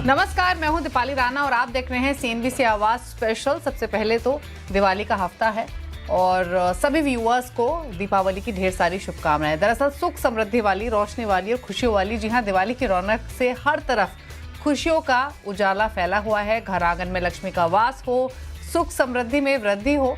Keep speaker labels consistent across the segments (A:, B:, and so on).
A: नमस्कार, मैं हूं दीपाली राणा और आप देख रहे हैं सीएनबीसी आवाज स्पेशल। सबसे पहले तो दिवाली का हफ्ता है और सभी व्यूअर्स को दीपावली की ढेर सारी शुभकामनाएं। दरअसल सुख समृद्धि वाली, रोशनी वाली और खुशियों वाली, जी हां, दिवाली की रौनक से हर तरफ खुशियों का उजाला फैला हुआ है। घर आंगन में लक्ष्मी का वास हो, सुख समृद्धि में वृद्धि हो,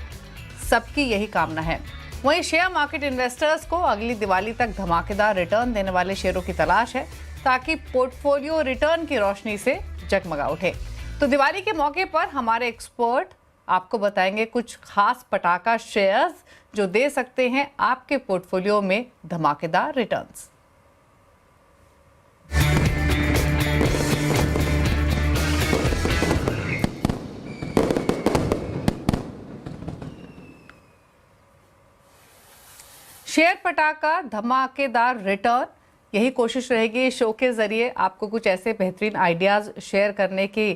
A: सबकी यही कामना है। वहीं शेयर मार्केट इन्वेस्टर्स को अगली दिवाली तक धमाकेदार रिटर्न देने वाले शेयरों की तलाश है ताकि पोर्टफोलियो रिटर्न की रोशनी से जगमगा उठे। तो दिवाली के मौके पर हमारे एक्सपर्ट आपको बताएंगे कुछ खास पटाखा शेयर्स जो दे सकते हैं आपके पोर्टफोलियो में धमाकेदार रिटर्न्स। शेयर पटाखा धमाकेदार रिटर्न, यही कोशिश रहेगी शो के जरिए आपको कुछ ऐसे बेहतरीन आइडियाज़ शेयर करने की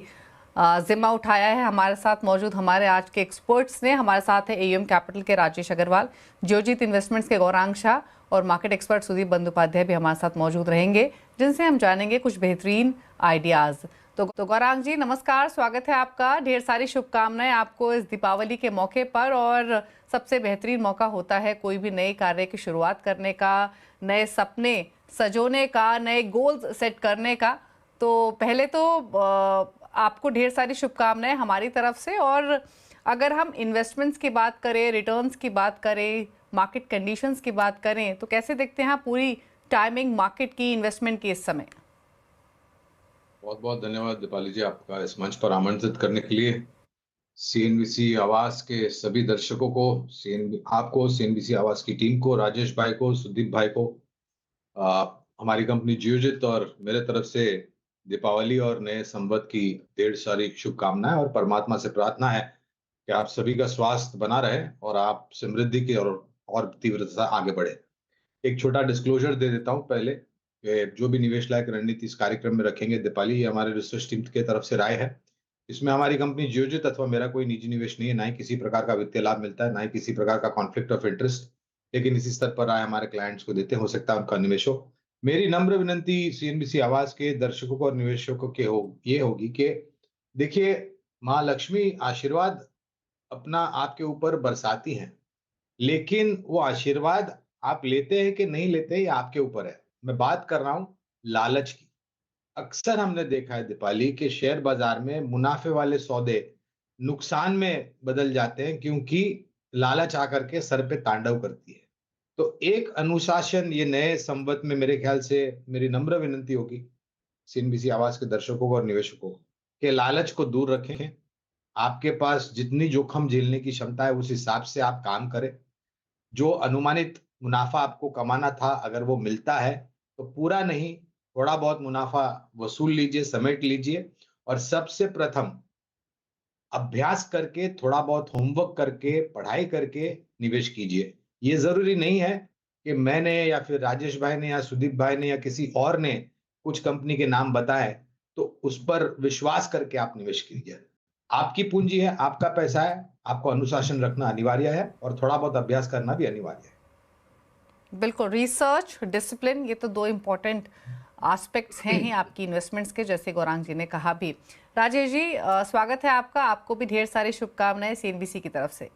A: जिम्मा उठाया है। हमारे साथ मौजूद हमारे आज के एक्सपर्ट्स ने, हमारे साथ है एयूएम कैपिटल के राजेश अग्रवाल, जियोजीत इन्वेस्टमेंट्स के गौरांग शाह और मार्केट एक्सपर्ट सुदीप बंदोपाध्याय भी हमारे साथ मौजूद रहेंगे, जिनसे हम जानेंगे कुछ बेहतरीन आइडियाज़। तो गौरांग जी नमस्कार, स्वागत है आपका। ढेर सारी शुभकामनाएं आपको इस दीपावली के मौके पर। और सबसे बेहतरीन मौका होता है कोई भी नए कार्य की शुरुआत करने का, नए सपने सजोने का, नए गोल्स सेट करने का। तो पहले तो आपको ढेर सारी शुभकामनाएं हमारी तरफ से। और अगर हम इन्वेस्टमेंट्स की बात करें, रिटर्न्स की बात करें, मार्केट कंडीशंस की बात करें, तो कैसे देखते हैं पूरी टाइमिंग मार्केट की, इन्वेस्टमेंट की इस समय?
B: बहुत बहुत धन्यवाद दीपाली जी, आपका इस मंच पर आमंत्रित करने के लिए। सीएनबीसी आवाज के सभी दर्शकों को, आपको, सीएनबीसी आवाज की टीम को, राजेश भाई को, सुदीप भाई को, हमारी कंपनी जियोजित और मेरे तरफ से दीपावली और नए संवत की ढेर सारी शुभकामनाएं। और परमात्मा से प्रार्थना है कि आप सभी का स्वास्थ्य बना रहे और आप समृद्धि की और तीव्रता आगे बढ़े। एक छोटा डिस्क्लोजर दे देता हूं पहले कि जो भी निवेश लायक रणनीति इस कार्यक्रम में रखेंगे दीपाली, ये हमारे रिसर्च टीम की तरफ से राय है। इसमें हमारी कंपनी जियोजित अथवा मेरा कोई निजी निवेश नहीं है, ना ही किसी प्रकार का वित्तीय लाभ मिलता है, ना ही किसी प्रकार का कॉन्फ्लिक्ट ऑफ इंटरेस्ट। लेकिन इसी स्तर पर राय हमारे क्लाइंट्स को देते, हो सकता है उनका निवेश हो। मेरी नम्र विनंती सीएनबीसी आवाज के दर्शकों को और निवेशकों के ये होगी कि देखिए, माँ लक्ष्मी आशीर्वाद अपना आपके ऊपर बरसाती हैं, लेकिन वो आशीर्वाद आप लेते हैं कि नहीं लेते, ये आपके ऊपर है। मैं बात कर रहा हूं लालच की। अक्सर हमने देखा है दीपाली के शेयर बाजार में मुनाफे वाले सौदे नुकसान में बदल जाते हैं, क्योंकि लालच आकर के सर पे तांडव करती है। तो एक अनुशासन ये नए संवत में मेरे ख्याल से मेरी नम्र विनंती होगी सीएनबीसी आवाज के दर्शकों को और निवेशकों को कि लालच को दूर रखें। आपके पास जितनी जोखिम झेलने की क्षमता है उस हिसाब से आप काम करें। जो अनुमानित मुनाफा आपको कमाना था, अगर वो मिलता है तो पूरा नहीं, थोड़ा बहुत मुनाफा वसूल लीजिए, समेट लीजिए। और सबसे प्रथम अभ्यास करके, थोड़ा बहुत होमवर्क करके, पढ़ाई करके निवेश कीजिए। ये जरूरी नहीं है कि मैंने या फिर राजेश भाई ने या सुदीप भाई ने या किसी और ने कुछ कंपनी के नाम बताए तो उस पर विश्वास करके आप निवेश कीजिए। आपकी पूंजी है, आपका पैसा है, आपको अनुशासन रखना अनिवार्य है और थोड़ा बहुत अभ्यास करना भी अनिवार्य है।
A: बिल्कुल, रिसर्च, डिसिप्लिन, ये तो दो इम्पोर्टेंट एस्पेक्ट्स हैं ही आपकी इन्वेस्टमेंट्स के, जैसे गौरांग जी ने कहा भी। राजेश जी स्वागत है आपका, आपको भी ढेर सारी शुभकामनाएं सीएनबीसी की तरफ से।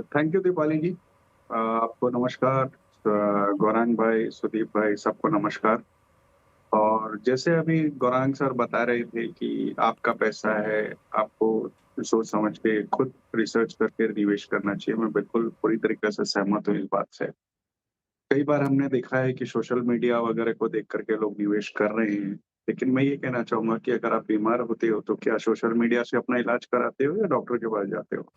C: थैंक यू दीपाली जी, आपको नमस्कार। गौरांग भाई, सुदीप भाई, सबको नमस्कार। और जैसे अभी गौरांग सर बता रहे थे कि आपका पैसा है, आपको सोच समझ के खुद रिसर्च करके निवेश करना चाहिए, मैं बिल्कुल पूरी तरीके से सहमत हूँ इस बात से। कई बार हमने देखा है कि सोशल मीडिया वगैरह को देख करके लोग निवेश कर रहे हैं, लेकिन मैं ये कहना चाहूंगा कि अगर आप बीमार होते हो तो क्या सोशल मीडिया से अपना इलाज कराते हो या डॉक्टर के पास जाते हो?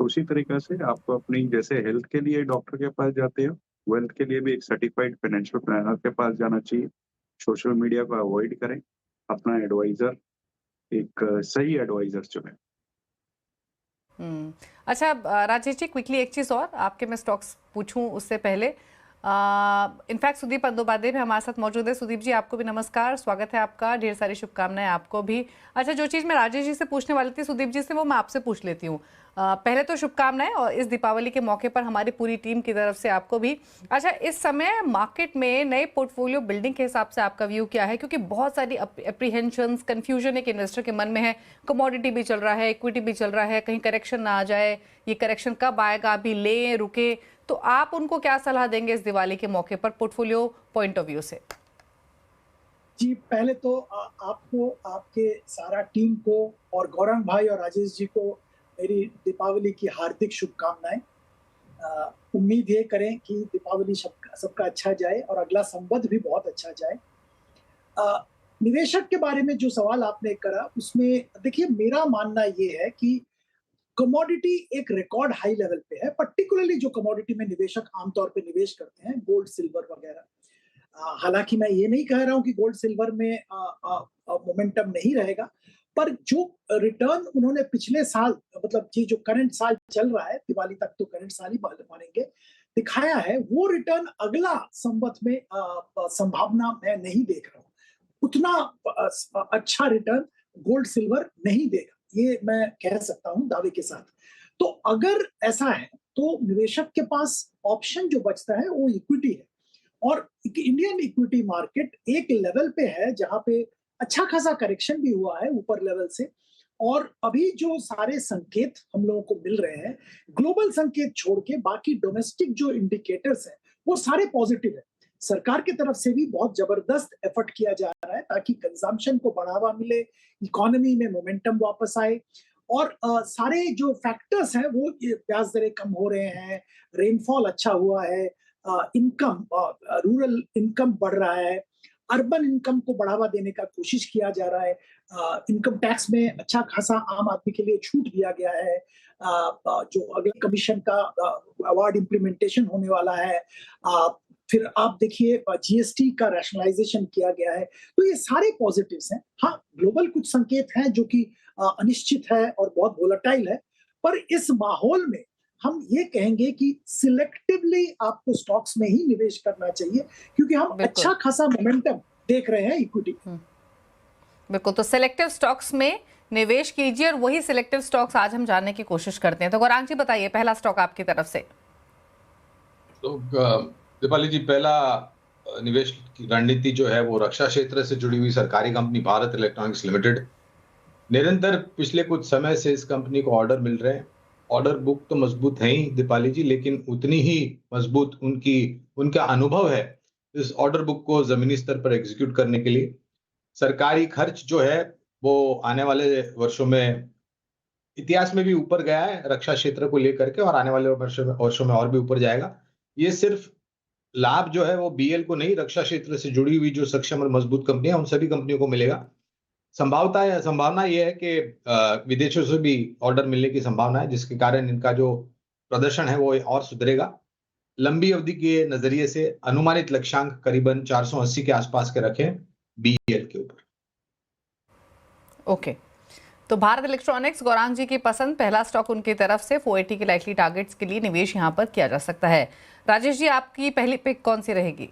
C: तो उसी तरीके से आपको अपनी, जैसे हेल्थ के लिए डॉक्टर के पास जाते हो, वेल्थ के लिए भी एक सर्टिफाइड फाइनेंशियल प्लानर के पास जाना चाहिए। सोशल मीडिया को अवॉइड करें, अपना एडवाइजर, एक सही एडवाइजर चुनें।
A: अच्छा राजेश जी, क्विकली एक चीज़ और आपके मैं स्टॉक्स पूछूं उससे पहले, इनफैक्ट सुदीप बंदोपाध्याय भी हमारे साथ मौजूद है। सुदीप जी आपको भी नमस्कार, स्वागत है आपका, ढेर सारी शुभकामनाएं आपको भी। अच्छा, जो चीज़ मैं राजेश जी से पूछने वाली थी सुदीप जी से, वो मैं आपसे पूछ लेती हूँ। पहले तो शुभकामनाएं और इस दीपावली के मौके पर हमारी पूरी टीम की तरफ से आपको भी। अच्छा, इस समय मार्केट में नए पोर्टफोलियो बिल्डिंग के हिसाब से आपका व्यू क्या है? क्योंकि बहुत सारी एप्रीहेंशंस, कंफ्यूजन एक इन्वेस्टर के मन में है। कमोडिटी भी चल रहा है, इक्विटी भी चल रहा है, कहीं करेक्शन ना आ जाए, ये करेक्शन कब आएगा, अभी लें रुके, तो आप उनको क्या सलाह देंगे इस दिवाली के मौके पर पोर्टफोलियो पॉइंट ऑफ व्यू से?
D: जी, पहले तो आपको, आपके सारा टीम को और गौरंग भाई और राजेश जी को मेरी दीपावली की हार्दिक शुभकामनाएं। उम्मीद ये करें कि दीपावली सबका अच्छा जाए और अगला संवत भी बहुत अच्छा जाए। निवेशक के बारे में जो सवाल आपने करा, उसमें देखिए मेरा मानना ये है कि कमोडिटी एक रिकॉर्ड हाई लेवल पे है, पर्टिकुलरली जो कमोडिटी में निवेशक आमतौर पे निवेश करते हैं, गोल्ड, सिल्वर वगैरह। हालांकि मैं ये नहीं कह रहा हूं कि गोल्ड सिल्वर में मोमेंटम नहीं रहेगा, पर जो रिटर्न उन्होंने पिछले साल, मतलब ये जो करंट साल चल रहा है, दिवाली तक तो करंट साल ही मानेंगे, दिखाया है, वो रिटर्न अगला संवत में संभावना मैं नहीं देख रहा हूँ। उतना अच्छा रिटर्न गोल्ड सिल्वर नहीं देगा, ये मैं कह सकता हूं दावे के साथ। तो अगर ऐसा है तो निवेशक के पास ऑप्शन जो बचता है वो इक्विटी है, और इंडियन इक्विटी मार्केट एक लेवल पे है जहां पे अच्छा खासा करेक्शन भी हुआ है ऊपर लेवल से, और अभी जो सारे संकेत हम लोगों को मिल रहे हैं, ग्लोबल संकेत छोड़ के बाकी डोमेस्टिक जो इंडिकेटर्स हैं वो सारे पॉजिटिव है। सरकार की तरफ से भी बहुत जबरदस्त एफर्ट किया जा रहा है ताकि कंजम्पशन को बढ़ावा मिले, इकोनॉमी में मोमेंटम वापस आए, और सारे जो फैक्टर्स हैं वो, ब्याज दरें कम हो रहे हैं, रेनफॉल अच्छा हुआ है, इनकम, रूरल इनकम बढ़ रहा है, अर्बन इनकम को बढ़ावा देने का कोशिश किया जा रहा है, इनकम टैक्स में अच्छा खासा आम आदमी के लिए छूट दिया गया है, जो अगले कमीशन का अवार्ड इम्प्लीमेंटेशन होने वाला है, फिर आप देखिए जीएसटी का रैशनलाइजेशन किया गया है। तो ये सारे पॉजिटिव्स हैं। हाँ, ग्लोबल कुछ संकेत हैं जो कि अनिश्चित है और बहुत वोलेटाइल है, पर इस माहौल में हम ये कहेंगे कि सिलेक्टिवली आपको स्टॉक्स में ही निवेश करना चाहिए, क्योंकि हम अच्छा खासा मोमेंटम देख रहे हैं इक्विटी।
A: बिल्कुल, तो सिलेक्टिव स्टॉक्स में निवेश कीजिए, और वही सिलेक्टिव स्टॉक्स आज हम जानने की कोशिश करते हैं। तो गौरांग जी बताइए, पहला स्टॉक आपकी तरफ से।
B: तो दीपाली जी, पहला निवेश की रणनीति जो है वो रक्षा क्षेत्र से जुड़ी हुई सरकारी कंपनी भारत इलेक्ट्रॉनिक्स लिमिटेड। निरंतर पिछले कुछ समय से इस कंपनी को ऑर्डर मिल रहे हैं। ऑर्डर बुक तो मजबूत है ही दीपाली जी, लेकिन उतनी ही मजबूत उनका अनुभव है इस ऑर्डर बुक को जमीनी स्तर पर एग्जीक्यूट करने के लिए। सरकारी खर्च जो है वो आने वाले वर्षों में इतिहास में भी ऊपर गया है रक्षा क्षेत्र को लेकर के, और आने वाले वर्षों में और भी ऊपर जाएगा। ये सिर्फ लाभ जो है वो बीएल को नहीं, रक्षा क्षेत्र से जुड़ी हुई जो सक्षम और मजबूत कंपनियां, उन सभी कंपनियों को मिलेगा। संभावना यह है कि विदेशों से भी ऑर्डर मिलने की संभावना है, जिसके कारण इनका जो प्रदर्शन है वो और सुधरेगा। लंबी अवधि के नजरिए से अनुमानित लक्ष्यांक करीबन 480 के आसपास के रखें बीएल के ऊपर।
A: ओके, तो भारत इलेक्ट्रॉनिक्स गौरांग जी की पसंद, पहला स्टॉक उनकी तरफ से 480 के लाइकली टारगेट्स के लिए निवेश यहां पर किया जा सकता है। राजेश जी, आपकी पहली पिक कौन सी रहेगी?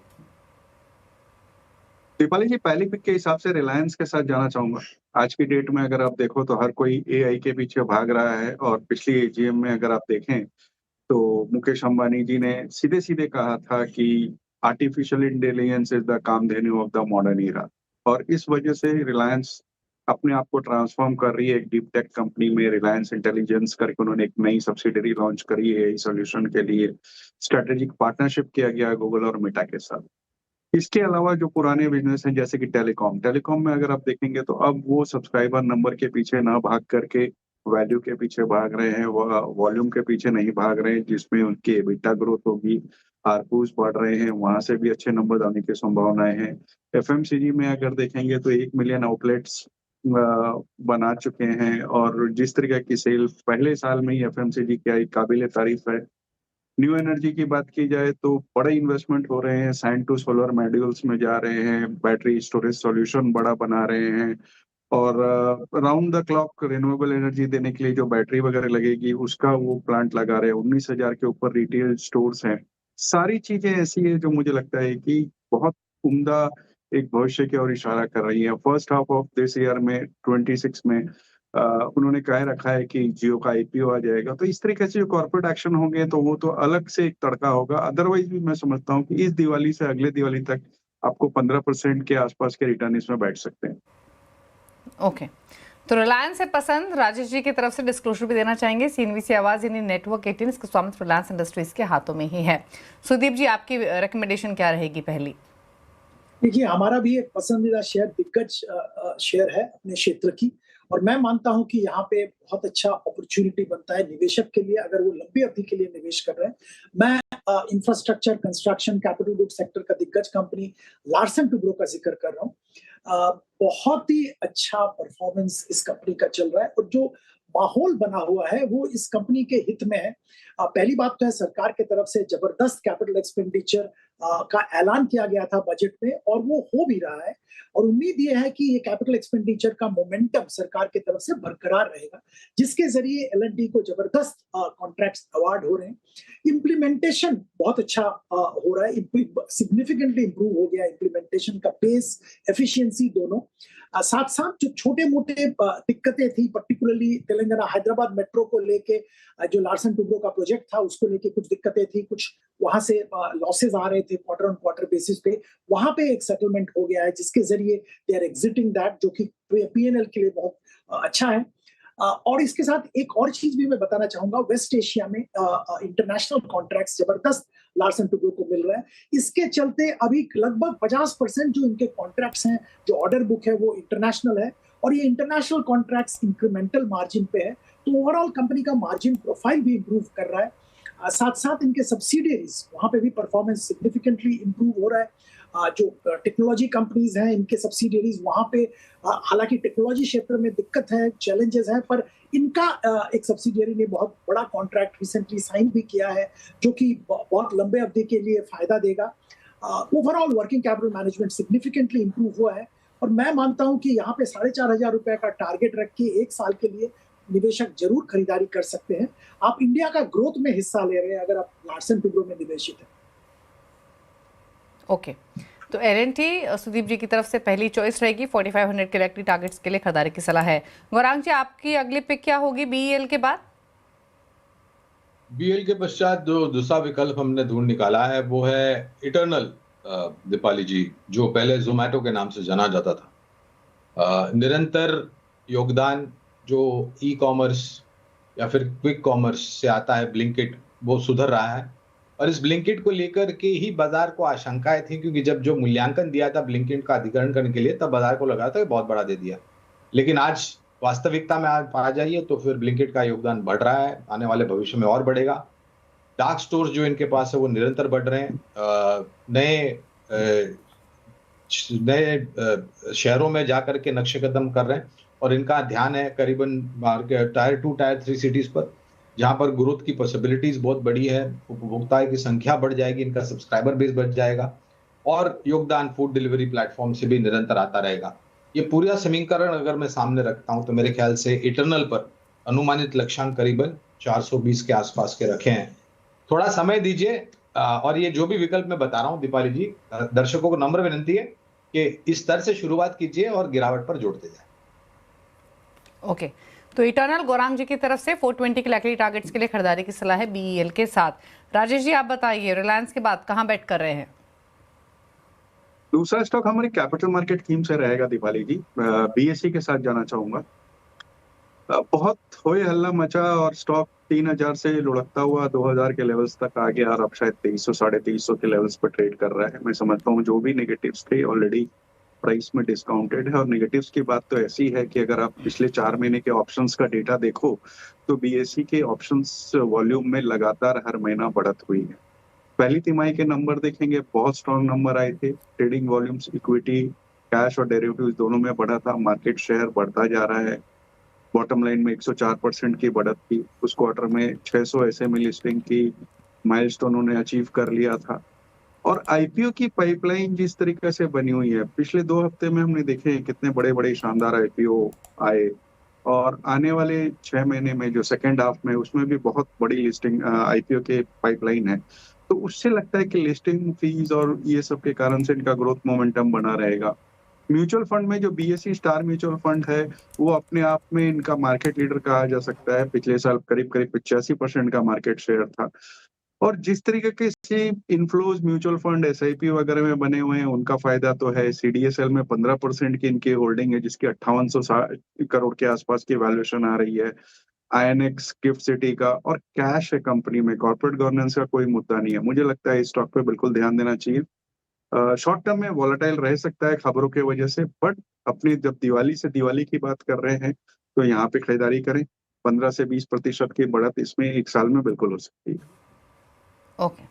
C: दीपाली जी, पहली पिक के हिसाब से रिलायंस के साथ जाना चाहूंगा। आज की डेट में अगर आप देखो तो हर कोई एआई के पीछे भाग रहा है, और पिछली एजीएम में अगर आप देखें तो मुकेश अंबानी जी ने सीधे सीधे कहा था कि artificial intelligence is the Kamadhenu of the modern era, और इस वजह से रिलायंस अपने आप को ट्रांसफॉर्म कर रही है एक डीप टेक कंपनी में। रिलायंस इंटेलिजेंस करके उन्होंने एक नई सब्सिडरी लॉन्च करी है इस सॉल्यूशन के लिए। स्ट्रेटेजिक पार्टनरशिप किया गया है गूगल और मेटा के साथ। इसके अलावा जो पुराने बिजनेस हैं जैसे कि टेलीकॉम में अगर आप देखेंगे तो अब वो सब्सक्राइबर नंबर के पीछे ना भाग करके वैल्यू के पीछे भाग रहे हैं, वह वॉल्यूम के पीछे नहीं भाग रहे हैं, जिसमें उनकी एबिटा ग्रोथ होगी, आरपूस बढ़ रहे हैं, वहां से भी अच्छे नंबर आने की संभावनाएं हैं। एफएमसीजी में अगर देखेंगे तो 1 मिलियन आउटलेट्स बना चुके हैं, और जिस तरीके की सेल पहले साल में ही एफएमसीजी की आई काबिल तारीफ है। न्यू एनर्जी की बात की जाए तो बड़े इन्वेस्टमेंट हो रहे हैं, सैंड टू सोलर मॉड्यूल्स में जा रहे हैं, बैटरी स्टोरेज सॉल्यूशन बड़ा बना रहे हैं, और round the clock renewable energy देने के लिए जो बैटरी वगैरह लगेगी उसका वो प्लांट लगा रहे हैं। 19,000 के ऊपर रिटेल स्टोर्स हैं। सारी चीजें ऐसी है जो मुझे लगता है कि बहुत उम्दा एक भविष्य की ओर इशारा कर रही है। First half of this year में 26 में उन्होंने कह रखा है कि जियो का आईपीओ आ जाएगा। तो इस तरीके से जो कॉर्पोरेट एक्शन होंगे तो वो तो अलग से एक तड़का होगा। अदरवाइज भी मैं समझता हूँ कि इस दिवाली से अगले दिवाली तक आपको 15% के आसपास के रिटर्न इसमें बैठ सकते हैं।
A: ओके, तो रिलायंस से पसंद राजेश जी की तरफ से डिस्क्लोजर भी देना चाहेंगे। सीएनबीसी आवाज यानी नेटवर्क 18 इसका स्वामित्व रिलायंस इंडस्ट्रीज के हाथों में ही है। सुदीप जी, आपकी रिकमेंडेशन क्या रहेगी पहली?
D: देखिए, हमारा भी एक पसंदीदा शेयर दिग्गज शेयर है अपने क्षेत्र की, और मैं मानता हूं कि यहाँ पे बहुत अच्छा अपॉर्चुनिटी बनता है निवेशक के लिए अगर वो लंबी अवधि के लिए निवेश कर रहे हैं। मैं infrastructure, construction, capital good sector का दिग्गज कंपनी लार्सन टुब्रो का जिक्र कर रहा हूँ। बहुत ही अच्छा परफॉर्मेंस इस कंपनी का चल रहा है, और जो माहौल बना हुआ है वो इस कंपनी के हित में है। पहली बात तो है, सरकार की तरफ से जबरदस्त कैपिटल एक्सपेंडिचर का ऐलान किया गया था बजट में, और वो हो भी रहा है। और उम्मीद ये है कि ये कैपिटल एक्सपेंडिचर का मोमेंटम सरकार की तरफ से बरकरार रहेगा, जिसके जरिए एल&टी को जबरदस्त कॉन्ट्रैक्ट्स अवार्ड हो रहे हैं। इम्प्लीमेंटेशन बहुत अच्छा हो रहा है, सिग्निफिकेंटली इंप्रूव हो गया इम्प्लीमेंटेशन का पेस, एफिशिएंसी दोनों। साथ साथ जो छोटे मोटे दिक्कतें थी, पर्टिकुलरली तेलंगाना हैदराबाद मेट्रो को लेके, जो लार्सन टुब्रो का प्रोजेक्ट था उसको लेके कुछ दिक्कतें थी, कुछ वहां से लॉसेस आ रहे थे क्वार्टर ऑन क्वार्टर बेसिस पे, वहां पे एक सेटलमेंट हो गया है जिसके जरिए दे आर एग्जिटिंग दैट, जो कि पीएनएल के लिए बहुत अच्छा है। और इसके साथ एक और चीज भी मैं बताना चाहूंगा, वेस्ट एशिया में इंटरनेशनल कॉन्ट्रैक्ट्स जबरदस्त लार्सन टुब्रो को मिल रहा है। इसके चलते अभी लगभग 50% जो इनके कॉन्ट्रैक्ट्स हैं, जो ऑर्डर बुक है, वो इंटरनेशनल है, और ये इंटरनेशनल कॉन्ट्रैक्ट्स इंक्रीमेंटल मार्जिन पे है, तो ओवरऑल कंपनी का मार्जिन प्रोफाइल भी इंप्रूव कर रहा है। साथ साथ इनके सब्सिडियरीज, वहां पे भी परफॉर्मेंस सिग्निफिकेंटली इंप्रूव हो रहा है। जो टेक्नोलॉजी कंपनीज हैं, इनके सब्सिडियरीज वहां पे, हालांकि टेक्नोलॉजी क्षेत्र में दिक्कत है, चैलेंजेस हैं, पर इनका एक सब्सिडियरी ने बहुत बड़ा कॉन्ट्रैक्ट रिसेंटली साइन भी किया है, जो कि बहुत लंबे अवधि के लिए फायदा देगा। Overall working capital management significantly improve हुआ है, और मैं मानता हूं कि यहाँ पे 4,500 रुपए का टारगेट रख के 1 साल के लिए निवेशक जरूर खरीदारी कर सकते हैं। आप इंडिया का ग्रोथ में हिस्सा ले रहे हैं अगर आप लार्सन टुब्रो में निवेशित हैं।
A: ओके, तो एल&टी सुदीप जी की तरफ से पहली चॉइस रहेगी। 4500 के इलेक्ट्री टारगेट्स के लिए खरीदारी की सलाह है। गौरांग जी, आपकी अगली पिक क्या होगी बीईएल के बाद?
B: बीएल के पश्चात जो दूसरा विकल्प हमने ढूंढ निकाला है वो है इटर्नल, दीपाली जी, जो पहले जोमेटो के नाम से जाना जाता था। निरंतर योगदान जो ई कॉमर्स या फिर क्विक कॉमर्स से आता है, ब्लिंकिट, वो सुधर रहा है। और इस ब्लिंकिट को लेकर के ही बाजार को आशंकाएं थी, क्योंकि जब जो मूल्यांकन दिया था ब्लिंकिट का अधिग्रहण करने के लिए, तब बाजार को लगा था कि बहुत बड़ा दे दिया। लेकिन आज वास्तविकता में आ जाइए तो फिर ब्लिंकिट का योगदान बढ़ रहा है, आने वाले भविष्य में और बढ़ेगा। डार्क स्टोर्स जो इनके पास है वो निरंतर बढ़ रहे हैं। नए शहरों में जाकर के नक्शे कदम कर रहे हैं, और इनका ध्यान है करीबन टायर 2 टायर 3 सिटीज पर, जहां पर ग्रोथ की पॉसिबिलिटीज बहुत बड़ी है। उपभोक्ता की संख्या बढ़ जाएगी, इनका सब्सक्राइबर बेस बढ़ जाएगा, और योगदान फूड डिलीवरी प्लेटफॉर्म से भी निरंतर आता रहेगा। ये पूरा समीकरण अगर मैं सामने रखता हूं तो मेरे ख्याल से इटर्नल पर अनुमानित लक्ष्यांक करीबन 420 के आसपास के रखे हैं। थोड़ा समय दीजिए, और ये जो भी विकल्प मैं बता रहा हूं दीपाली जी, दर्शकों को नम्र विनंती है कि इस स्तर से शुरुआत कीजिए और गिरावट पर जोड़ते जाए।
A: ओके, तो इटर्नल गौरांग जी की तरफ से 420 के इलेक्ट्री टारगेट्स के लिए खरीदारी की सलाह है बीईएल के साथ। राजेश जी, आप बताइए, रिलायंस के बाद कहां बेट कर रहे हैं?
C: दूसरा स्टॉक हमारी कैपिटल मार्केट थीम से रहेगा दीपाली जी, बीएसई के साथ जाना चाहूंगा। बहुत होए हल्ला मचा और स्टॉक 3,000 से लुढ़कता हुआ 2,000 के लेवल्स तक आ गया, और अब शायद 2300 साढ़े 2300 के लेवल्स पर ट्रेड कर रहा है। मैं समझता हूँ जो भी नेगेटिव्स थे ऑलरेडी प्राइस में डिस्काउंटेड है। और नेगेटिव्स की बात तो ऐसी है कि अगर आप पिछले 4 महीने के ऑप्शंस का डेटा देखो तो बीएसई के ऑप्शंस वॉल्यूम में लगातार हर महीना बढ़त हुई है। पहली तिमाही के नंबर देखेंगे, बहुत स्ट्रॉन्ग नंबर आए थे। ट्रेडिंग वॉल्यूम्स, इक्विटी, कैश और डेरिवेटिव्स दोनों में बढ़ा था। मार्केट शेयर बढ़ता जा रहा है। बॉटम लाइन में 104% की बढ़त थी। उस क्वार्टर में 600 एसएमई लिस्टिंग की माइलस्टोन उन्होंने अचीव कर लिया था। और आईपीओ की पाइपलाइन जिस तरीके से बनी हुई है, पिछले 2 हफ्ते में हमने देखे हैं कितने बड़े बड़े शानदार आईपीओ आए, और आने वाले 6 महीने में जो सेकेंड हाफ में, उसमें भी बहुत बड़ी लिस्टिंग आईपीओ के पाइपलाइन है। तो उससे लगता है कि लिस्टिंग फीस और ये सब के कारण से इनका ग्रोथ मोमेंटम बना रहेगा। म्यूचुअल फंड में जो बीएसई स्टार म्यूचुअल फंड है, वो अपने आप में इनका मार्केट लीडर कहा जा सकता है। पिछले साल करीब करीब 85% का मार्केट शेयर था। और जिस तरीके के से इनफ्लोज म्यूचुअल फंड एसआईपी वगैरह में बने हुए हैं, उनका फायदा तो है। सीडीएसएल में 15% की इनकी होल्डिंग है, जिसकी 5800 करोड़ के आसपास की वैल्यूएशन आ रही है। आईएनएक्स गिफ्ट सिटी का, और कैश है कंपनी में, कॉर्पोरेट गवर्नेंस का कोई मुद्दा नहीं है। मुझे लगता है इस स्टॉक पे बिल्कुल ध्यान देना चाहिए। शॉर्ट टर्म में वॉलेटाइल रह सकता है खबरों की वजह से, बट अपनी जब दिवाली की बात कर रहे हैं तो यहाँ पे खरीदारी करें। 15 से 20% की बढ़त इसमें एक साल में बिल्कुल हो सकती है।
A: ओके,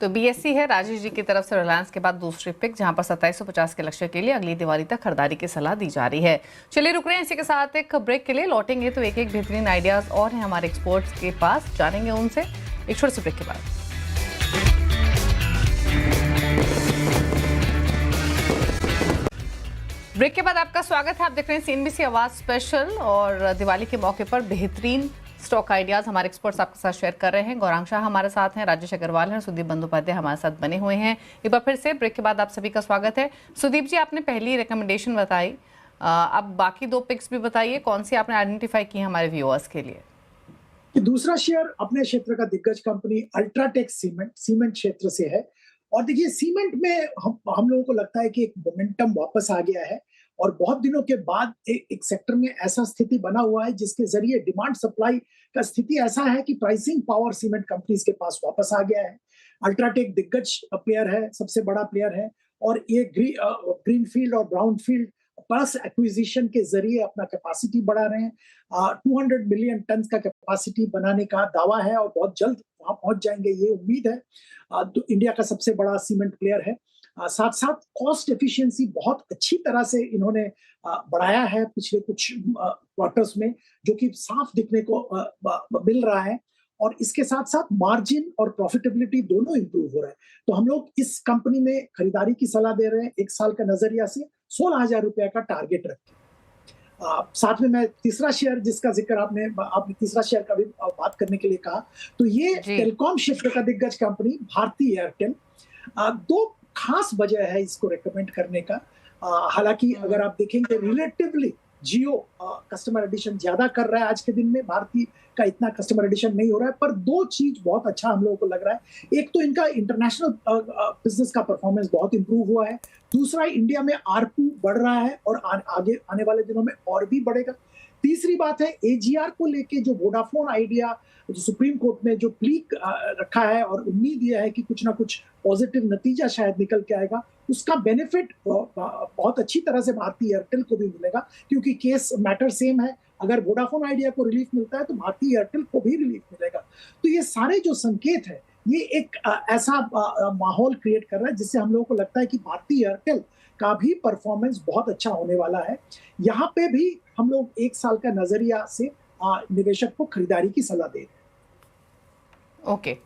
A: तो बीएससी है राजेश जी की तरफ से रिलायंस के बाद दूसरी पिक, जहां पर 2750 के लक्ष्य के लिए अगली दिवाली तक खरीदारी की सलाह दी जा रही है। चलिए रुक रहे हैं इसी के साथ एक ब्रेक के लिए, लौटेंगे तो एक एक बेहतरीन आइडियाज और हैं हमारे एक्सपर्ट्स के पास, जानेंगे उनसे एक छोटे से ब्रेक के बाद। ब्रेक के बाद आपका स्वागत है। आप देख रहे हैं सीएनबीसी आवाज स्पेशल, और दिवाली के मौके पर बेहतरीन स्टॉक आइडियाज हमारे एक्सपर्ट्स आपके साथ शेयर कर रहे हैं। गौरांग शाह हमारे साथ हैं, राजेश अग्रवाल हैं, सुदीप बंदोपाध्याय हमारे साथ बने हुए हैं। एक बार फिर से ब्रेक के बाद आप सभी का स्वागत है। सुदीप जी, आपने पहली रिकमेंडेशन बताई, अब बाकी दो पिक्स भी बताइए, कौन सी आपने आइडेंटिफाई की हमारे व्यूअर्स के लिए?
D: दूसरा शेयर अपने क्षेत्र का दिग्गज कंपनी अल्ट्राटेक सीमेंट क्षेत्र से है। और देखिए, सीमेंट में हम लोगों को लगता है कि एक मोमेंटम वापस आ गया है, और बहुत दिनों के बाद एक सेक्टर में ऐसा स्थिति बना हुआ है जिसके जरिए डिमांड सप्लाई का स्थिति ऐसा है कि प्राइसिंग पावर सीमेंट कंपनीज के पास वापस आ गया है। अल्ट्राटेक दिग्गज प्लेयर है, सबसे बड़ा प्लेयर है, और ये ग्रीनफील्ड और ब्राउनफील्ड प्लस एक्विजिशन के जरिए अपना कैपेसिटी बढ़ा रहे हैं। 200 मिलियन टन का कैपेसिटी बनाने का दावा है, और बहुत जल्द वहां पहुंच जाएंगे, ये उम्मीद है। तो इंडिया का सबसे बड़ा सीमेंट प्लेयर है। साथ साथ कॉस्ट एफिशिएंसी बहुत अच्छी तरह से इन्होंने बढ़ाया है पिछले कुछ क्वार्टर्स में, जो कि साफ दिखने को मिल रहा है। और इसके साथ साथ मार्जिन और प्रॉफिटेबिलिटी दोनों इंप्रूव हो रहे हैं। तो हम लोग इस कंपनी में खरीदारी की सलाह दे रहे हैं, एक साल का नजरिया से 16,000 रुपए का टारगेट रखें। साथ में मैं तीसरा शेयर जिसका जिक्र आपने तीसरा शेयर का भी बात करने के लिए कहा, तो ये टेलीकॉम क्षेत्र का दिग्गज कंपनी भारती एयरटेल। दो खास वजह है इसको रेकमेंड करने का। हालांकि अगर आप देखेंगे रिलेटिवली जियो कस्टमर एडिशन ज्यादा कर रहा है आज के दिन में, भारती का इतना कस्टमर एडिशन नहीं हो रहा है, पर दो चीज बहुत अच्छा हम लोगों को लग रहा है। एक तो इनका इंटरनेशनल बिजनेस का परफॉर्मेंस बहुत इंप्रूव हुआ है। दूसरा, इंडिया में आरपू बढ़ रहा है, और आगे आने वाले दिनों में और भी बढ़ेगा। तीसरी बात है, एजीआर को लेके जो वोडाफोन आइडिया जो सुप्रीम कोर्ट में जो प्ली रखा है, और उम्मीद यह है कि कुछ ना कुछ पॉजिटिव नतीजा शायद निकल के आएगा, उसका बेनिफिट बहुत अच्छी तरह से भारती एयरटेल को भी मिलेगा, क्योंकि केस मैटर सेम है। अगर वोडाफोन आइडिया को रिलीफ मिलता है तो भारती एयरटेल को भी रिलीफ मिलेगा। तो ये सारे जो संकेत है, ये एक ऐसा माहौल क्रिएट कर रहा है जिससे हम लोगों को लगता है कि भारती एयरटेल का भी परफॉर्मेंस बहुत अच्छा होने वाला है। यहाँ पे भी हम लोग एक साल का नजरिया से निवेशक को खरीदारी की सलाह दे रहे हैं।
A: ओके,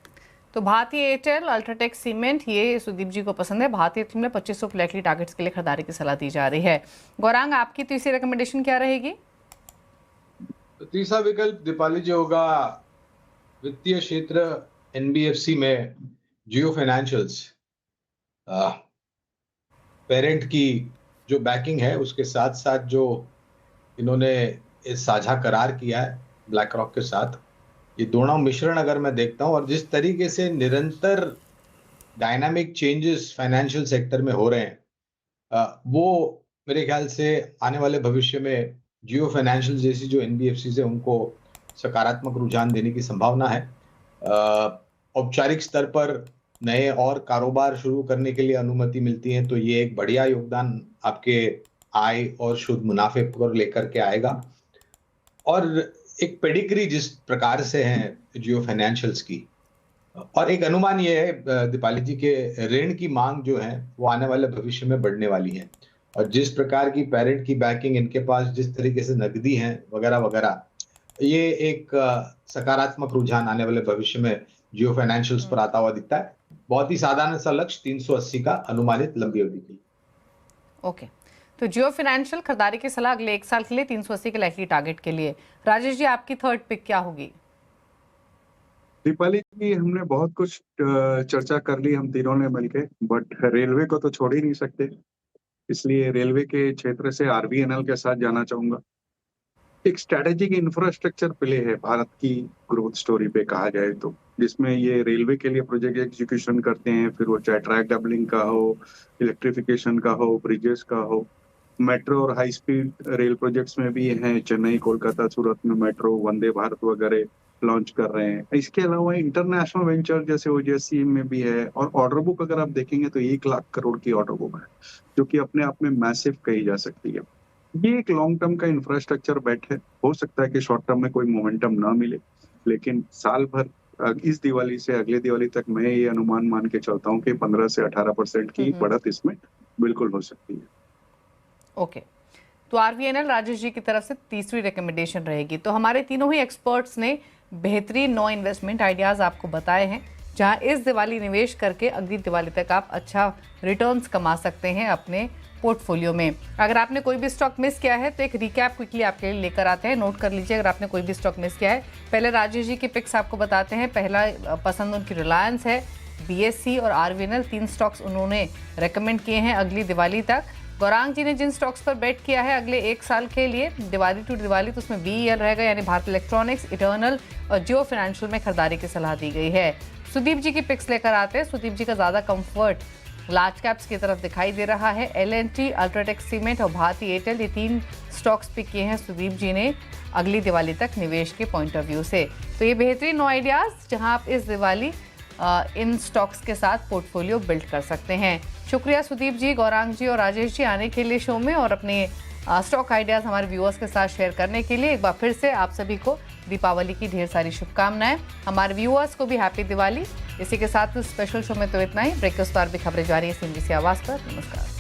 A: तो भारती एयरटेल, अल्ट्राटेक सीमेंट, ये सुदीप जी को पसंद है। भारतीय एयरटेल में 2500 फ्लैटली टारगेट्स के लिए खरीदारी की सलाह दी जा रही है। गौरांग, आपकी तीसरी रिकमेंडेशन क्या रहेगी?
B: तो तीसरा विकल्प दीपाली जी होगा वित्तीय क्षेत्र एनबीएफसी में जियो फाइनेंशियल्स। पेरेंट की जो बैकिंग है, उसके साथ साथ जो इन्होंने इस साझा करार किया है ब्लैक रॉक के साथ, ये दोनों मिश्रण अगर मैं देखता हूं, और जिस तरीके से निरंतर डायनामिक चेंजेस फाइनेंशियल सेक्टर में हो रहे हैं, वो मेरे ख्याल से आने वाले भविष्य में जियो फाइनेंशियल जैसी जो एनबीएफसी है उनको सकारात्मक रुझान देने की संभावना है। औपचारिक स्तर पर नए और कारोबार शुरू करने के लिए अनुमति मिलती है, तो ये एक बढ़िया योगदान आपके आय और शुद्ध मुनाफे पर लेकर के आएगा। और एक पेडिग्री जिस प्रकार से है जियो फाइनेंशियल्स की, और एक अनुमान ये है दीपाली जी के ऋण की मांग जो है वो आने वाले भविष्य में बढ़ने वाली है, और जिस प्रकार की पेरेंट की बैकिंग इनके पास, जिस तरीके से नकदी है वगैरह वगैरह, ये एक सकारात्मक रुझान आने वाले भविष्य में जियो फाइनेंशियल्स पर आता हुआ दिखता है। बहुत ही साधारण सा लक्ष्य 380 का अनुमानित लंबी अवधि के लिए।
A: ओके, तो जियो फाइनेंशियल खरीदारी की सलाह अगले एक साल के लिए 380 के लाइकली टारगेट के लिए। राजेश जी, आपकी थर्ड पिक क्या होगी?
C: दीपाली जी, हमने बहुत कुछ चर्चा कर ली हम तीनों ने मिलके, बट रेलवे को तो छोड़ ही नहीं सकते। इसलिए रेलवे के क्षेत्र से आरबीएनएल के साथ जाना चाहूंगा। एक स्ट्रैटेजिक इंफ्रास्ट्रक्चर प्ले है भारत की ग्रोथ स्टोरी पे कहा जाए तो, जिसमें ये रेलवे के लिए प्रोजेक्ट एग्जीक्यूशन करते हैं, फिर वो चाहे ट्रैक डबलिंग का हो, इलेक्ट्रिफिकेशन का हो, ब्रिजेस का हो, मेट्रो और हाई स्पीड रेल प्रोजेक्ट्स में भी हैं। चेन्नई, कोलकाता, सूरत में मेट्रो, वंदे भारत वगैरह लॉन्च कर रहे हैं। इसके अलावा इंटरनेशनल वेंचर जैसे ओजेसी में भी है, और ऑर्डर बुक अगर आप देखेंगे तो 1 लाख करोड़ की ऑर्डर बुक है, जो कि अपने आप में मैसिव कही जा सकती है। ये एक लॉन्ग टर्म का इंफ्रास्ट्रक्चर बेट है। हो सकता है कि शॉर्ट टर्म में कोई मोमेंटम ना मिले, लेकिन साल भर इस दिवाली से अगले दिवाली तक मैं ये अनुमान मान के चलता हूँ कि 15 से 18% की बढ़त इसमें बिल्कुल हो सकती है।
A: ओके, तो आरवीएनएल राजेश जी की तरफ से तीसरी रिकमेंडेशन रहेगी। तो हमारे तीनों ही एक्सपर्ट्स ने बेहतरीन 9 इन्वेस्टमेंट आइडियाज़ आपको बताए हैं, जहां इस दिवाली निवेश करके अगली दिवाली तक आप अच्छा रिटर्न्स कमा सकते हैं अपने पोर्टफोलियो में। अगर आपने कोई भी स्टॉक मिस किया है तो एक रिकैप क्विकली आपके लिए लेकर आते हैं, नोट कर लीजिए अगर आपने कोई भी स्टॉक मिस किया है। पहले राजेश जी के पिक्स आपको बताते हैं। पहला पसंद उनकी रिलायंस है, बीएससी और आरवीएनएल, 3 स्टॉक्स उन्होंने रेकमेंड किए हैं अगली दिवाली तक। गौरांग जी ने जिन स्टॉक्स पर बेट किया है अगले 1 साल के लिए दिवाली टू दिवाली, तो उसमें बीईएल रहेगा, यानी भारत इलेक्ट्रॉनिक्स, इटर्नल और जियो फाइनेंशियल में खरीदारी की सलाह दी गई है। सुदीप जी की पिक्स लेकर आते हैं। सुदीप जी का ज़्यादा कंफर्ट लार्ज कैप्स की तरफ दिखाई दे रहा है। एलएनटी, अल्ट्राटेक सीमेंट और भारती एयरटेल, ये 3 स्टॉक्स पिक किए हैं सुदीप जी ने अगली दिवाली तक निवेश के पॉइंट ऑफ व्यू से। तो ये बेहतरीन 9 आइडियाज़ जहां आप इस दिवाली इन स्टॉक्स के साथ पोर्टफोलियो बिल्ड कर सकते हैं। शुक्रिया सुदीप जी, गौरांग जी और राजेश जी आने के लिए शो में और अपने स्टॉक आइडियाज़ हमारे व्यूअर्स के साथ शेयर करने के लिए। एक बार फिर से आप सभी को दीपावली की ढेर सारी शुभकामनाएं। हमारे व्यूअर्स को भी हैप्पी दिवाली। इसी के साथ स्पेशल शो में तो इतना ही। ब्रेक के उस पार भी खबरें जारी है CNBC आवाज़ पर। नमस्कार।